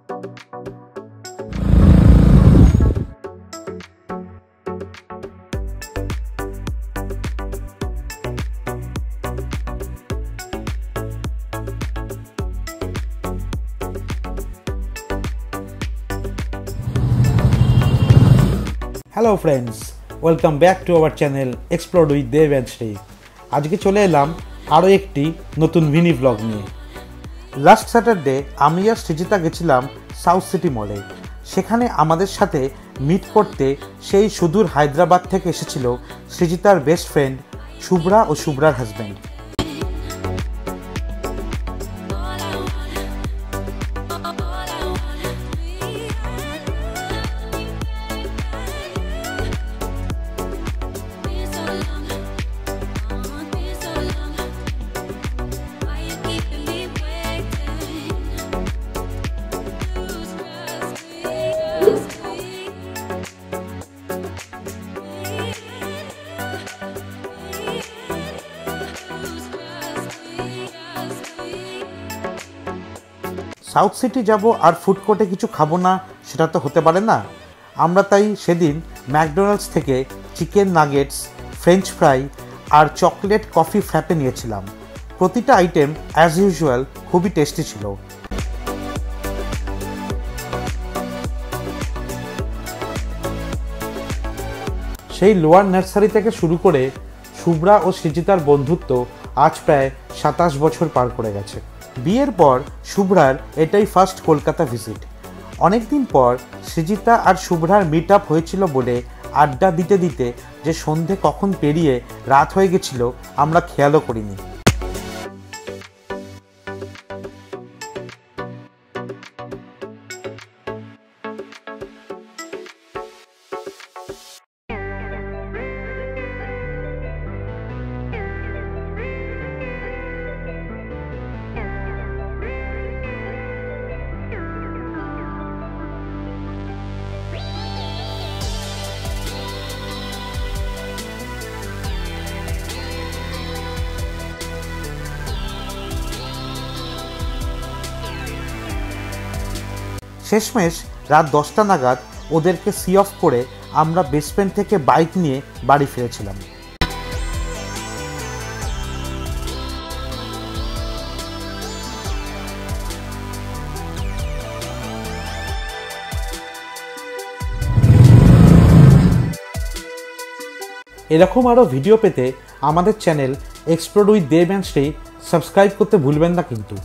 Hello friends, welcome back to our channel explore with Dev and Shri. আজকে চলে এলাম আরও একটি নতুন মিনি ব্লগ নিয়ে। লাস্ট স্যাটারডে আমি আর সৃজিতা গেছিলাম সাউথ সিটি মলে। সেখানে আমাদের সাথে মিট করতে সেই সুদূর হায়দ্রাবাদ থেকে এসেছিল সৃজিতার বেস্ট ফ্রেন্ড শুভ্রা ও শুভ্রার হাজব্যান্ড। সাউথ সিটি যাব আর ফুড কোর্টে কিছু খাবো না, সেটা তো হতে পারে না। আমরা তাই সেদিন ম্যাকডোনাল্ডস থেকে চিকেন নাগেটস, ফ্রেঞ্চ ফ্রাই আর চকলেট কফি ফ্র্যাপে নিয়েছিলাম। প্রতিটা আইটেম অ্যাজ ইউজুয়াল খুবই টেস্টি ছিল। সেই লোয়ার নার্সারি থেকে শুরু করে শুভ্রা ও সৃজিতার বন্ধুত্ব আজ প্রায় 27 বছর পার করে গেছে। বিয়ের পর শুভ্রার এটাই ফার্স্ট কলকাতা ভিজিট। অনেকদিন পর সৃজিতা আর শুভ্রার মিট আপ হয়েছিল বলে আড্ডা দিতে দিতে যে সন্ধে কখন পেরিয়ে রাত হয়ে গেছিল আমরা খেয়ালও করিনি। শেষমেশ রাত 10টা নাগাদ ওদেরকে সি অফ করে আমরা বেসমেন্ট থেকে বাইক নিয়ে বাড়ি ফিরেছিলাম। এরকম আরও ভিডিও পেতে আমাদের channel explore with Dev and Shri subscribe করতে ভুলবেন না কিন্তু।